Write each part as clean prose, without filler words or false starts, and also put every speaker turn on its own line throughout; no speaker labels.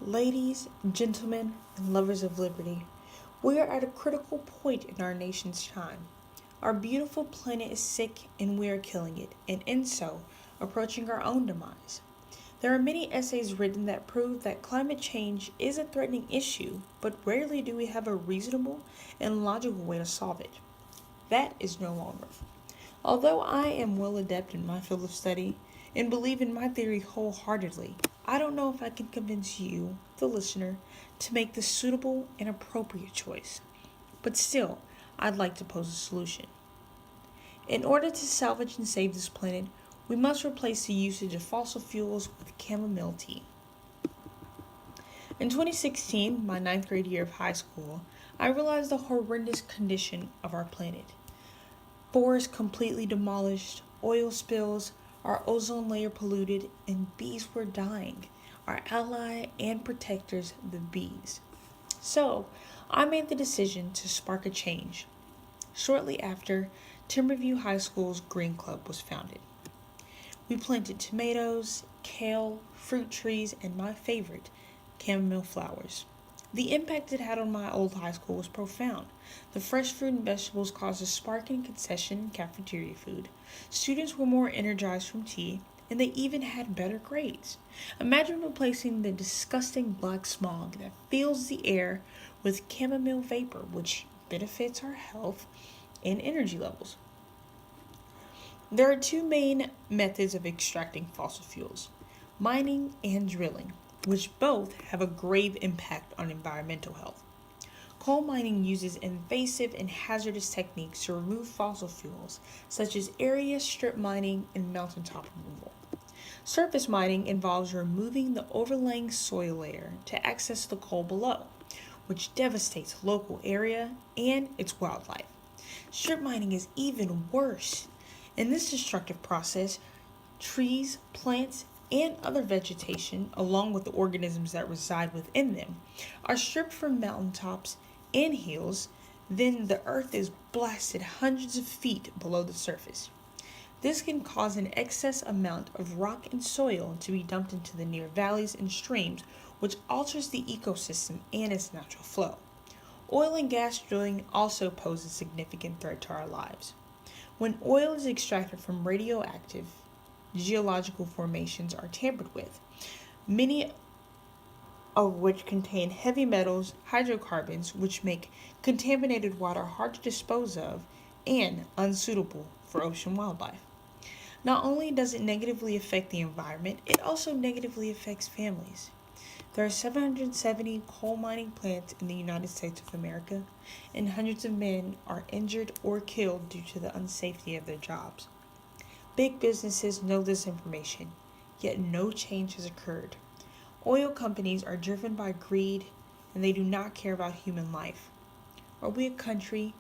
Ladies, gentlemen, and lovers of liberty, we are at a critical point in our nation's time. Our beautiful planet is sick and we are killing it, and in so, approaching our own demise. There are many essays written that prove that climate change is a threatening issue, but rarely do we have a reasonable and logical way to solve it. That is no longer. Although I am well adept in my field of study and believe in my theory wholeheartedly, I don't know if I can convince you, the listener, to make the suitable and appropriate choice. But still, I'd like to pose a solution. In order to salvage and save this planet, we must replace the usage of fossil fuels with chamomile tea. In 2016, my ninth grade year of high school, I realized the horrendous condition of our planet. Forests completely demolished, oil spills, our ozone layer polluted, and bees were dying. Our ally and protectors, the bees. So, I made the decision to spark a change. Shortly after, Timberview High School's Green Club was founded. We planted tomatoes, kale, fruit trees, and my favorite, chamomile flowers. The impact it had on my old high school was profound. The fresh fruit and vegetables caused a spark in concession and cafeteria food. Students were more energized from tea, and they even had better grades. Imagine replacing the disgusting black smog that fills the air with chamomile vapor, which benefits our health and energy levels. There are two main methods of extracting fossil fuels: mining and drilling, which both have a grave impact on environmental health. Coal mining uses invasive and hazardous techniques to remove fossil fuels, such as area strip mining and mountaintop removal. Surface mining involves removing the overlaying soil layer to access the coal below, which devastates local area and its wildlife. Strip mining is even worse. In this destructive process, trees, plants, and other vegetation, along with the organisms that reside within them, are stripped from mountaintops and hills. Then the earth is blasted hundreds of feet below the surface. This can cause an excess amount of rock and soil to be dumped into the near valleys and streams, which alters the ecosystem and its natural flow. Oil and gas drilling also pose a significant threat to our lives. When oil is extracted from radioactive geological formations are tampered with, many of which contain heavy metals, hydrocarbons, which make contaminated water hard to dispose of and unsuitable for ocean wildlife. Not only does it negatively affect the environment, it also negatively affects families. There are 770 coal mining plants in the United States of America, and hundreds of men are injured or killed due to the unsafety of their jobs. Big businesses know this information, yet no change has occurred. Oil companies are driven by greed, and they do not care about human life. Are we a country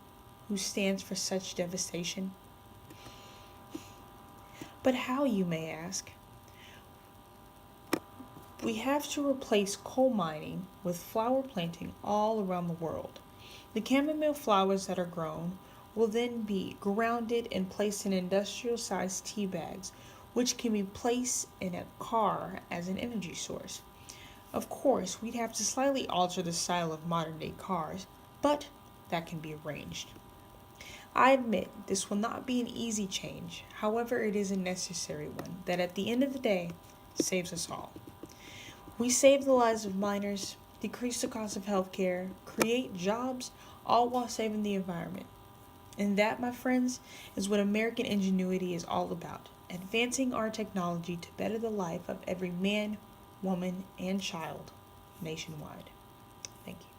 who stands for such devastation? But how, you may ask? We have to replace coal mining with flower planting all around the world. The chamomile flowers that are grown will then be grounded and placed in industrial-sized tea bags, which can be placed in a car as an energy source. Of course, we'd have to slightly alter the style of modern-day cars, but that can be arranged. I admit this will not be an easy change, however it is a necessary one that at the end of the day saves us all. We save the lives of miners, decrease the cost of healthcare, create jobs, all while saving the environment. And that, my friends, is what American ingenuity is all about, advancing our technology to better the life of every man, woman, and child nationwide. Thank you.